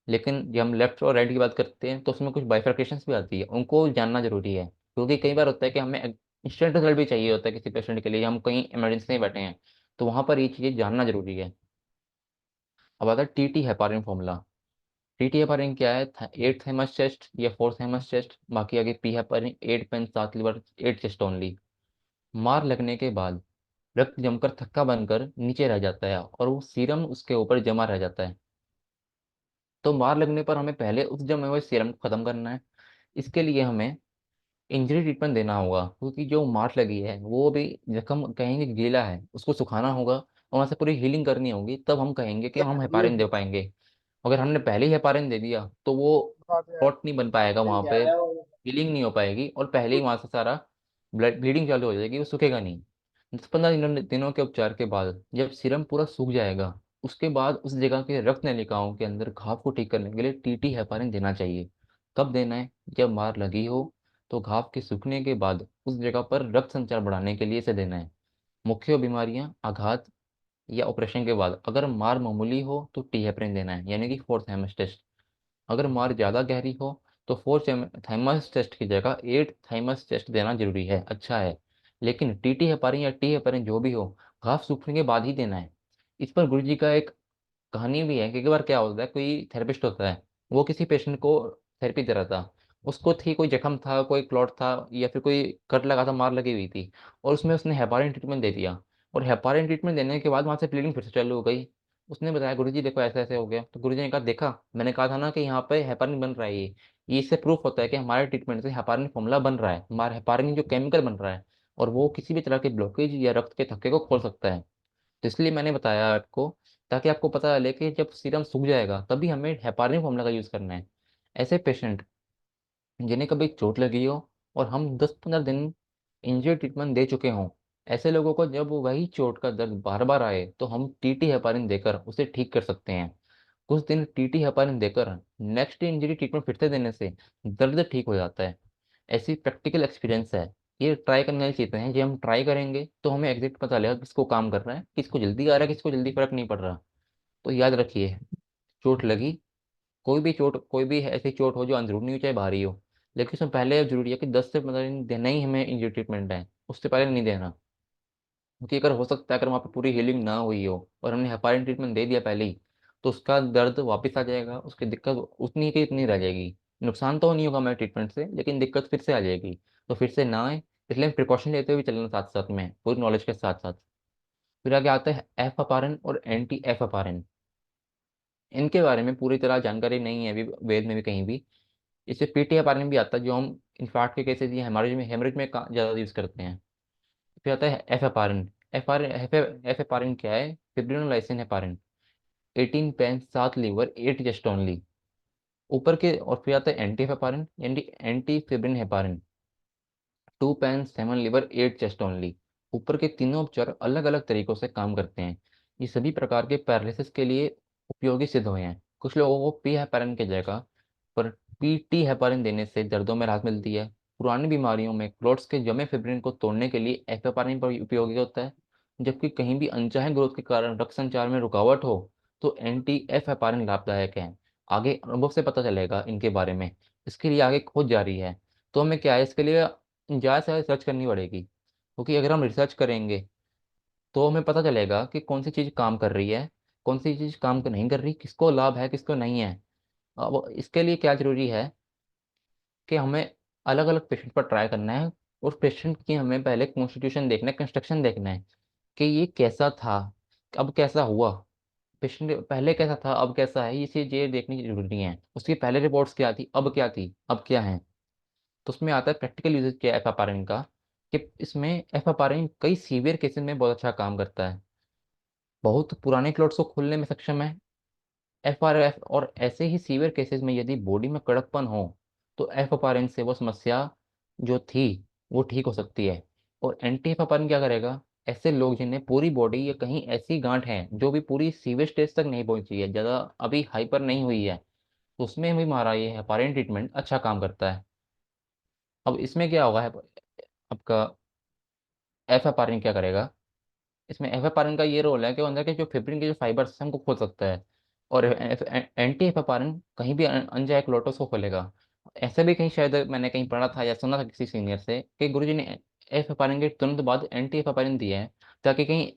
लेकिन जब हम लेफ्ट और राइट की बात करते हैं तो उसमें कुछ बाइफर्केशंस भी आती है, उनको जानना जरूरी है। क्योंकि कई बार होता है कि हमें इंस्टेंट रिजल्ट भी चाहिए होता है किसी पेशेंट के लिए, हम कहीं इमरजेंसी में बैठे हैं, तो वहां पर ये चीज़ें जानना जरूरी है। अब आता है TT heparin formula. TT heparin क्या है? 8 थैमस चेस्ट या 4 थैमस चेस्ट, बाकी आगे P heparin 8 pain 7 liver 8 chest only. मार लगने के बाद रक्त जमकर थक्का बनकर नीचे रह जाता है और वो सीरम उसके ऊपर जमा रह जाता है। तो मार लगने पर हमें पहले उस जमे हुए सीरम को खत्म करना है। इसके लिए हमें इंजरी ट्रीटमेंट देना होगा, क्योंकि जो मार लगी है वो भी जख्म कहेंगे गीला है, उसको सुखाना होगा और वहां से पूरी हीलिंग करनी होगी, तब हम कहेंगे कि हम हेपारिन दे पाएंगे। अगर हमने पहले ही हेपारिन दे दिया तो वो क्लॉट नहीं बन पाएगा, वहां पे हीलिंग नहीं हो पाएगी और पहले ही वहां से सारा ब्लड ब्लीडिंग चालू हो जाएगी, वो सूखेगा नहीं। 10-15 दिनों के उपचार के बाद जब सीरम पूरा सूख जाएगा, उसके बाद उस जगह के रक्त नलिकाओं के अंदर घाव को ठीक करने के लिए टीटी हेपारिन देना चाहिए। कब देना है? जब मार लगी हो, तो घाव के सूखने के बाद उस जगह पर रक्त संचार बढ़ाने के लिए इसे देना है। मुख्य बीमारियां, आघात या ऑपरेशन के बाद अगर मार मामूली हो तो टी हेपरिन देना है, यानी कि 4 थैमस टेस्ट। अगर मार ज़्यादा गहरी हो तो 4 थैमस टेस्ट की जगह 8 थैमस टेस्ट देना जरूरी है, अच्छा है। लेकिन टीटी हेपारिन या टी हेपारिन जो भी हो, घाव सूखने के बाद ही देना है। इस पर गुरु जी का एक कहानी भी है कि एक बार क्या होता है, कोई थेरेपिस्ट होता है, वो किसी पेशेंट को थेरेपी दे रहा था। उसको थी कोई जख्म था, कोई क्लॉट था, या फिर कोई कट लगा था, मार लगी हुई थी, और उसमें उसने हेपारिन ट्रीटमेंट दे दिया। और हेपारिन ट्रीटमेंट देने के बाद वहां से ब्लीडिंग फिर से चालू हो गई। उसने बताया गुरुजी देखो ऐसे ऐसे हो गया, तो गुरुजी ने कहा देखा, मैंने कहा था ना कि यहाँ पे हेपारिन बन रहा है, ये इससे प्रूफ होता है कि हमारे ट्रीटमेंट से हेपारिन फॉर्मूला बन रहा है, हमारा हेपारिन जो केमिकल बन रहा है, और वो किसी भी तरह के ब्लॉकेज या रक्त के थक्के को खोल सकता है। तो इसलिए मैंने बताया आपको, ताकि आपको पता चले कि जब सीरम सूख जाएगा तभी हमें हेपारिन फॉर्मूला का यूज़ करना है। ऐसे पेशेंट जिन्हें कभी चोट लगी हो और हम 10-15 दिन इंजरी ट्रीटमेंट दे चुके हों, ऐसे लोगों को जब वही चोट का दर्द बार बार आए तो हम टीटी हेपारिन देकर उसे ठीक कर सकते हैं। कुछ दिन टीटी हेपारिन देकर नेक्स्ट इंजरी ट्रीटमेंट फिर से देने से दर्द ठीक हो जाता है। ऐसी प्रैक्टिकल एक्सपीरियंस है। ये ट्राई करने वाली चीज़ें हैं, जब हम ट्राई करेंगे तो हमें एग्जैक्ट पता चलेगा किसको काम कर रहा है, किसको जल्दी आ रहा है, किसको जल्दी फर्क नहीं पड़ रहा। तो याद रखिए, चोट लगी, कोई भी ऐसी चोट हो जो अंदरूनी हो चाहे बाहरी हो, लेकिन उसमें पहले जरूरी है कि 10 से 15 दिन देना ही हमें इंजरी ट्रीटमेंट है, उससे पहले नहीं देना। क्योंकि अगर हो सकता है अगर वहाँ पे पूरी हीलिंग ना हुई हो और हमने हेपारिन ट्रीटमेंट दे दिया पहले ही, तो उसका दर्द वापस आ जाएगा, उसकी दिक्कत उतनी की इतनी रह जाएगी। नुकसान तो नहीं होगा हमारे ट्रीटमेंट से, लेकिन दिक्कत फिर से आ जाएगी। तो फिर से ना आए, इसलिए हम प्रिकॉशन लेते हुए चलना साथ साथ में, पूरी नॉलेज के साथ साथ। फिर आगे आता है एफ अपारन और एंटी एफ अपारन। इनके बारे में पूरी तरह जानकारी नहीं है अभी वेद में भी कहीं भी। इससे पीटी अपारन भी आता है, जो हम इंफार्क्ट के केसेस या हेमरेज में ज़्यादा यूज़ करते हैं। फिर आता है एफ अपारन। एफ अपारन क्या है? Fibrinolysin heparin. 18 pain 7 liver 8 chest only. ऊपर के, और फिर आता है anti heparin, anti fibrin heparin. 2 pain 7 liver 8 chest only. ऊपर के तीनों उपचार अलग अलग तरीकों से काम करते हैं। ये सभी प्रकार के पैरालिसिस के लिए उपयोगी सिद्ध हुए हैं। कुछ लोगों को पी हेपारिन की जगह पर पीटी हेपारिन देने से दर्दों में राहत मिलती है। पुरानी बीमारियों में क्लोट्स के जमे फिब्रिन को तोड़ने के लिए एफ हेपारिन पर उपयोगी होता है। जबकि कहीं भी अनचाहे ग्रोथ के कारण रक्त संचार में रुकावट हो, तो एंटी एफ हेपारिन लाभदायक है। आगे अनुभव से पता चलेगा इनके बारे में, इसके लिए आगे खोज जारी है। तो हमें क्या है, इसके लिए ज़्यादा से ज़्यादा रिसर्च करनी पड़ेगी, क्योंकि अगर हम रिसर्च करेंगे तो हमें पता चलेगा कि कौन सी चीज़ काम कर रही है, कौन सी चीज़ काम नहीं कर रही, किसको लाभ है किसको नहीं है। अब इसके लिए क्या जरूरी है कि हमें अलग अलग पेशेंट पर ट्राई करना है। उस पेशेंट की हमें पहले कॉन्स्टिट्यूशन देखना है, कंस्ट्रक्शन देखना है कि ये कैसा था, अब कैसा हुआ। पेशेंट पहले कैसा था अब कैसा है, ये चीज़ ये देखनी जरूरी है। उसकी पहले रिपोर्ट्स क्या थी, अब क्या थी, अब क्या है। तो उसमें आता है प्रैक्टिकल यूजेज क्या है एफापारिन का, कि इसमें एफापारिन कई सीवियर केसेस में बहुत अच्छा काम करता है। बहुत पुराने क्लॉट्स को खोलने में सक्षम है एफआरएफ, और ऐसे ही सीवियर केसेस में यदि बॉडी में कड़कपन हो तो एफापारिन से वो समस्या जो थी वो ठीक हो सकती है। और एंटी एफापारिन क्या करेगा? ऐसे लोग जिन्हें पूरी बॉडी या कहीं ऐसी गांठ है जो भी पूरी सीवियर स्टेज तक नहीं पहुंची है, ज़्यादा अभी हाइपर नहीं हुई है, तो उसमें भी हमारा ये हेपारिन ट्रीटमेंट अच्छा काम करता है। अब इसमें क्या होगा है आपका, एफ हेपारिन क्या करेगा, इसमें एफएपारिन का ये रोल है कि वो अंदर के जो फिब्रिन के जो फाइबर्स हैं उनको खोल सकता है। और एंटी एफएपारिन कहीं भी अनजाए लोटस को खोलेगा। ऐसे भी कहीं शायद मैंने कहीं पढ़ा था या सुना था किसी सीनियर से कि गुरुजी ने एफएपारिन के तुरंत बाद एंटी एफएपारिन दिया है, ताकि कहीं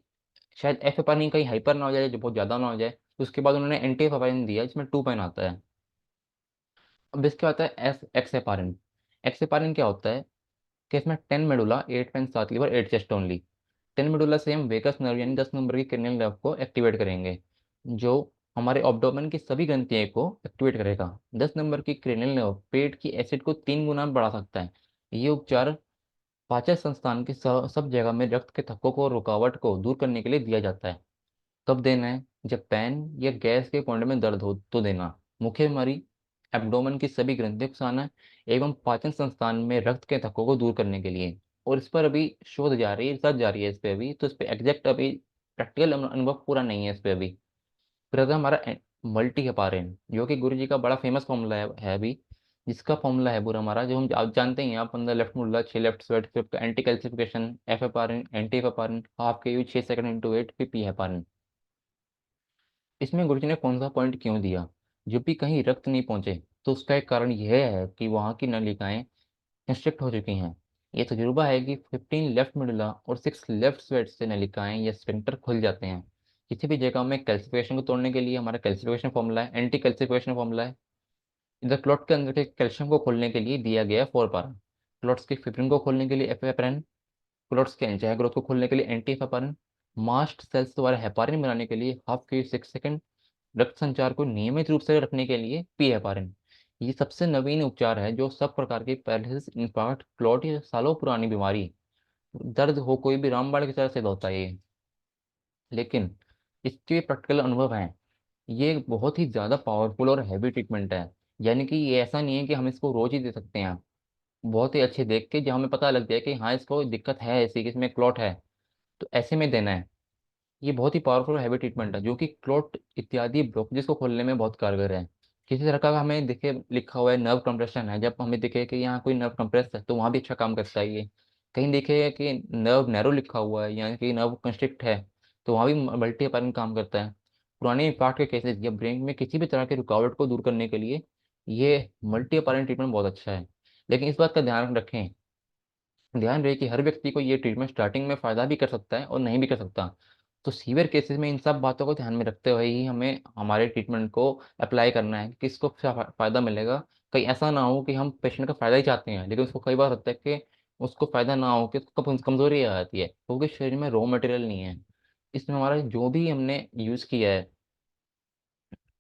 शायद एफएपारिन कहीं हाइपर ना हो जाए, जो बहुत ज़्यादा ना हो जाए, तो उसके बाद उन्होंने एंटी एफएपारिन दिया जिसमें 2 पेन आता है। अब इसके आता है एफ एक्सेपारिन। एक्सेपारिन क्या होता है कि इसमें 10 medulla, 8 pain, 7 liver, 8 chest only. 10 medulla से हम वेगस नर्व यानी 10 नंबर की क्रेनियल नर्व को एक्टिवेट करेंगे, जो हमारे ऑब्डोमेन की सभी ग्रंथियों को एक्टिवेट करेगा। 10 नंबर की क्रेनियल नर्व पेट की एसिड को 3 गुना बढ़ा सकता है। ये उपचार पाचन संस्थान की सब जगह में रक्त के थक्कों को, रुकावट को दूर करने के लिए दिया जाता है। कब देना है? जब पैन या गैस के कुंड में दर्द हो तो देना। मुख्य बीमारी एब्डोमेन की सभी ग्रंथियों को साना एवं पाचन संस्थान में रक्त के थक्कों को दूर करने के लिए। और इस पर अभी शोध जारी है, रिसर्च जारी है इस पे अभी, तो इस पे एग्जैक्ट अभी प्रैक्टिकल अनुभव पूरा नहीं है इस पे अभी। फिर आता है हमारा मल्टी हेपारिन, जो कि गुरु जी का बड़ा फेमस फॉर्मूला है अभी, जिसका फॉर्मूला है पूरा हमारा, जो हम आप जानते ही हैं आप, 15 लेफ्ट मुल्ला, 6 left sweat, fifth anti calcification, F heparin, anti heparin, half के यू, 6 सेकंड इंटू 8, फिर पी हेपारिन। इसमें गुरुजी ने कौन सा पॉइंट क्यों दिया? जब भी कहीं रक्त नहीं पहुंचे तो उसका एक कारण यह है कि वहां की नलिकाएं कंस्ट्रिक्ट हो चुकी हैं। ये तजुर्बा है कि 15 लेफ्ट मिडुला और 6 लेफ्ट स्वेट से नलिकाएं या स्फिंक्टर खुल जाते हैं। किसी भी जगह में कैल्सिफिकेशन को तोड़ने के लिए हमारा कैल्सिफिकेशन फॉर्मूला है, एंटी कैल्सिफिकेशन फॉर्मूला है। इधर क्लॉट के अंदर के कैल्शियम को खोलने के लिए दिया गया है 4 पारा। क्लॉट्स के फिब्रिन को खोलने के लिए एफेप्रेन, क्लॉट्स के एंजाइना ग्रोथ को खोलने के लिए एंटी हेपारिन, मास्ट सेल्स द्वारा हेपारिन बनाने के लिए हाफ के 6 सेकंड, रक्त संचार को नियमित रूप से रखने के लिए पी हेपारिन। ये सबसे नवीन उपचार है जो सब प्रकार के पैरालिसिस, इंफार्क्ट, क्लॉट या सालों पुरानी बीमारी, दर्द हो कोई भी, रामबाण की तरह से होता है ये। लेकिन इसके प्रैक्टिकल अनुभव हैं, ये एक बहुत ही ज़्यादा पावरफुल और हैवी ट्रीटमेंट है। यानी कि ये ऐसा नहीं है कि हम इसको रोज ही दे सकते हैं। बहुत ही अच्छे देख के जब हमें पता लग जाए कि हाँ इसको दिक्कत है ऐसी कि इसमें क्लॉट है, तो ऐसे में देना है। ये बहुत ही पावरफुल हैवी ट्रीटमेंट है जो कि क्लॉट इत्यादि ब्लॉकेजेस को खोलने में बहुत कारगर है। किसी तरह का हमें दिखे लिखा हुआ है नर्व कंप्रेशन है, जब हमें दिखे कि यहाँ कोई नर्व कंप्रेस है तो वहाँ भी अच्छा काम करता है ये। कहीं दिखे कि नर्व नैरो लिखा हुआ है या कि नर्व कंस्ट्रिक्ट है, तो वहाँ भी मल्टी अपारन काम करता है। पुराने इंफार्क्ट के केसेस या ब्रेन में किसी भी तरह के रुकावट को दूर करने के लिए ये मल्टी अपारन ट्रीटमेंट बहुत अच्छा है। लेकिन इस बात का ध्यान रखें, ध्यान रहे कि हर व्यक्ति को ये ट्रीटमेंट स्टार्टिंग में फ़ायदा भी कर सकता है और नहीं भी कर सकता। तो सीवियर केसेस में इन सब बातों को ध्यान में रखते हुए ही हमें हमारे ट्रीटमेंट को अप्लाई करना है कि किसको क्या फ़ायदा मिलेगा। कहीं ऐसा ना हो कि हम पेशेंट का फ़ायदा ही चाहते हैं लेकिन उसको कई बार होता है कि उसको फ़ायदा ना हो कि उसको कमज़ोरी आ जाती है क्योंकि शरीर में रॉ मटेरियल नहीं है। इसमें हमारा जो भी हमने यूज़ किया है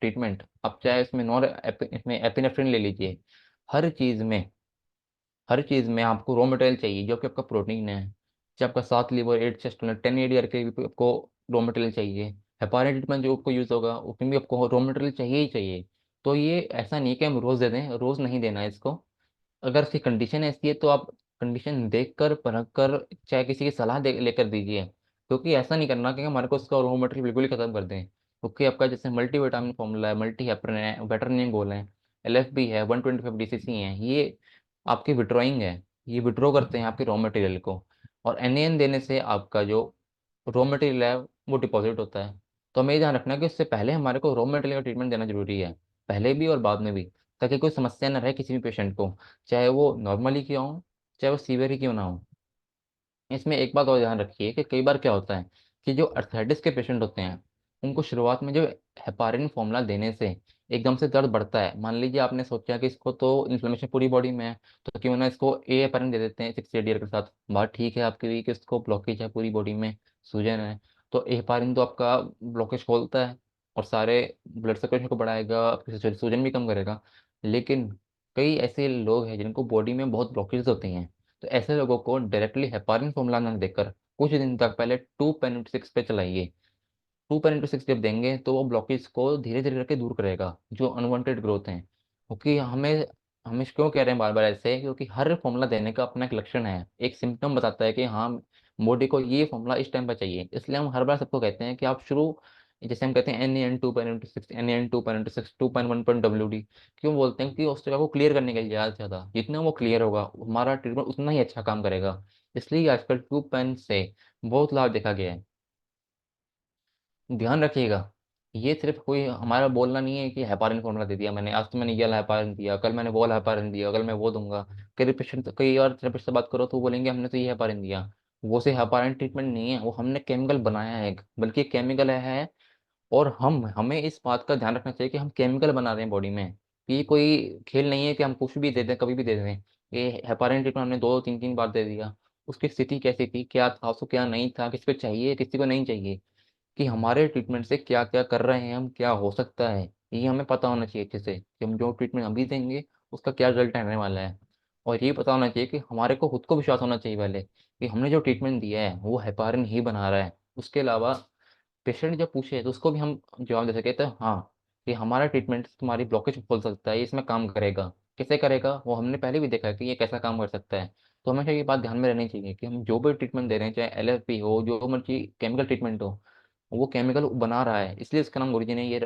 ट्रीटमेंट, अब चाहे इसमें इसमें एपिनेफ्रिन ले लीजिए, हर चीज़ में हर चीज़ में आपको रॉ मटेरियल चाहिए जो कि आपका प्रोटीन है। चाहे आपका 7 लीवर, 8 चेस्ट, 10 ADR के भी आपको रॉ मटेरियल चाहिए। हेपारिन ट्रीटमेंट जो आपको यूज़ होगा उसमें भी आपको रॉ मटेरियल चाहिए ही चाहिए। तो ये ऐसा नहीं है कि हम रोज़ दे दें, रोज़ नहीं देना है इसको। अगर उसकी कंडीशन ऐसी है तो आप कंडीशन देख कर परख कर चाहे किसी की सलाह दे लेकर दीजिए, क्योंकि ऐसा नहीं करना कि हमारे को उसका रॉ मटेरियल बिल्कुल ही खत्म कर दें। क्योंकि आपका जैसे मल्टी विटामिन फॉर्मूला है, मल्टी हेपरिन है, वेटरनियन गोल है, LFB है, 125 DCC है, ये आपकी विड्रॉइंग है। ये विड्रॉ करते हैं आपके रॉ मटेरियल को। और NaN देने से आपका जो रॉ मटेरियल है वो डिपॉजिट होता है। तो हमें ये ध्यान रखना है कि उससे पहले हमारे को रॉ मटेरियल का ट्रीटमेंट देना जरूरी है, पहले भी और बाद में भी, ताकि कोई समस्या ना रहे किसी भी पेशेंट को, चाहे वो नॉर्मली क्यों हो, चाहे वो सीवियर ही क्यों ना हो। इसमें एक बात और ध्यान रखिए कि कई बार क्या होता है कि जो अर्थराइटिस के पेशेंट होते हैं उनको शुरुआत में जो हेपारिन फॉर्मूला देने से एकदम से दर्द बढ़ता है। मान लीजिए आपने सोचा कि इसको तो इन्फ्लेमेशन पूरी बॉडी में है, तो क्यों ना इसको ए हेपारिन दे देते हैं 6 ADR के साथ। बात ठीक है आपकी भी कि इसको ब्लॉकेज है पूरी बॉडी में, सूजन है, तो ए हेपारिन तो आपका ब्लॉकेज खोलता है और सारे ब्लड सर्कुलेशन को बढ़ाएगा, आपकी सूजन भी कम करेगा। लेकिन कई ऐसे लोग हैं जिनको बॉडी में बहुत ब्लॉकेज होते हैं, तो ऐसे लोगों को डायरेक्टली हेपारिन फॉर्मूला ना देकर कुछ दिन तक पहले 2 पेन इंटू 6 पे चलाइए। 2 पेन इंटू 6 जब देंगे तो वो ब्लॉकेज को धीरे धीरे करके दूर करेगा जो अनवांटेड ग्रोथ है। क्योंकि हमें हमें क्यों कह रहे हैं बार बार ऐसे, क्योंकि हर फॉर्मूला देने का अपना एक लक्षण है, एक सिम्टम बताता है कि हाँ बॉडी को ये फॉर्मूला इस टाइम पर चाहिए। इसलिए हम हर बार सबको कहते हैं कि आप शुरू जैसे हम कहते हैं NaN2/6, Na2/6, 2.1.WD। क्यों बोलते हैं? कि उस जगह को क्लियर करने के लिए ज़्यादा से ज़्यादा जितना वो क्लियर होगा हमारा ट्रीटमेंट उतना ही अच्छा काम करेगा। इसलिए आजकल ट्यूब पेन से बहुत लाभ देखा गया है। ध्यान रखिएगा, ये सिर्फ कोई हमारा बोलना नहीं है कि हेपारिन फॉर्मूला दे दिया मैंने, आज तो मैंने ये वाला हेपारिन दिया, कल मैंने वो वाला हेपारिन दिया, कल मैं वो दूंगा। कई पेशेंट, कई और थेरेपिस्ट से बात करो तो वो बोलेंगे हमने तो ये हेपारिन दिया। वो से हेपारिन ट्रीटमेंट नहीं है, वो हमने केमिकल बनाया है, बल्कि केमिकल है। और हमें इस बात का ध्यान रखना चाहिए कि हम केमिकल बना रहे हैं बॉडी में। ये कोई खेल नहीं है कि हम कुछ भी दे दें, कभी भी दे दें। ये हेपारिन ट्रीटमेंट हमने 2 3 3 बार दे दिया। उसकी स्थिति कैसी थी, क्या था, उसको क्या नहीं था, किसी को चाहिए किसी को नहीं चाहिए, कि हमारे ट्रीटमेंट से क्या क्या कर रहे हैं हम, क्या हो सकता है, ये हमें पता होना चाहिए अच्छे से कि हम जो ट्रीटमेंट अभी देंगे उसका क्या रिजल्ट आने वाला है। और ये पता होना चाहिए कि हमारे को खुद को विश्वास होना चाहिए पहले कि हमने जो ट्रीटमेंट दिया है वो हेपारिन ही बना रहा है। उसके अलावा पेशेंट जब पूछे तो उसको भी हम जवाब दे सके तो हाँ, कि हमारा ट्रीटमेंट तुम्हारी ब्लॉकेज खोल सकता है, ये इसमें काम करेगा। कैसे करेगा वो हमने पहले भी देखा है कि ये कैसा काम कर सकता है। तो हमेशा ये बात ध्यान में रहनी चाहिए कि हम जो भी ट्रीटमेंट दे रहे हैं, चाहे LFP हो, जो मर्जी केमिकल ट्रीटमेंट हो, वो केमिकल बना रहा है, इसलिए इसका नाम गुरुजी ने ये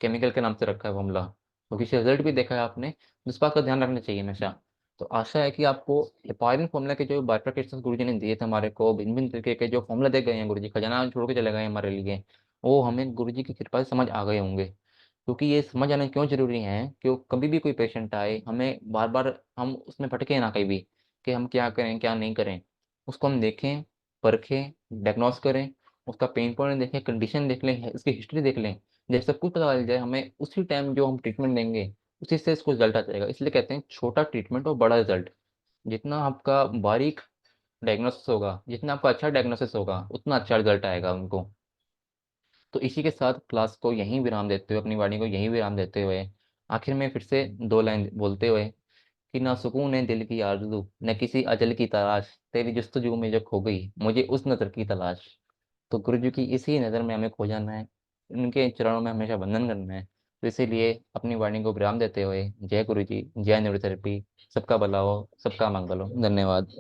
केमिकल के नाम से रखा है फॉर्मूला। तो किसी रिजल्ट भी देखा है आपने, तो इस बात का ध्यान रखना चाहिए हमेशा। तो आशा है कि आपको हेपारिन फॉर्मूला के जो बाइफरकेशंस गुरुजी ने दिए थे हमारे को, भिन्न भिन्न तरीके के जो फॉर्मूला दे गए हैं गुरुजी, खजाना छोड़ के चले गए हैं हमारे लिए, वो हमें गुरुजी की कृपा से समझ आ गए होंगे। क्योंकि ये समझ आना क्यों जरूरी है, कि कभी भी कोई पेशेंट आए हमें बार बार हम उसमें भटके ना कहीं भी, कि हम क्या करें क्या नहीं करें। उसको हम देखें, परखें, डायग्नोस करें, उसका पेन पॉइंट देखें, कंडीशन देख लें, उसकी हिस्ट्री देख लें। जब सब कुछ पता चल जाए हमें, उसी टाइम जो हम ट्रीटमेंट देंगे उसी से इसको रिजल्ट आ जाएगा। इसलिए कहते हैं छोटा ट्रीटमेंट और बड़ा रिजल्ट। जितना आपका बारीक डायग्नोसिस होगा, जितना आपका अच्छा डायग्नोसिस होगा, उतना अच्छा रिजल्ट आएगा उनको। तो इसी के साथ क्लास को यहीं विराम देते हुए, अपनी वाणी को यहीं विराम देते हुए, आखिर में फिर से 2 लाइन बोलते हुए, कि ना सुकून है दिल की आरज़ू, न किसी अजल की तलाश, तेरी जुस्तजू में जो खो गई मुझे उस नज़र की तलाश। तो गुरु जी की इसी नज़र में हमें खो जाना है, उनके चरणों में हमेशा वंदन करना है। तो इसीलिए अपनी वाणी को विराम देते हुए, जय गुरु जी, जय न्यूरोथेरेपी, सबका भला हो, सबका मंगल हो, धन्यवाद।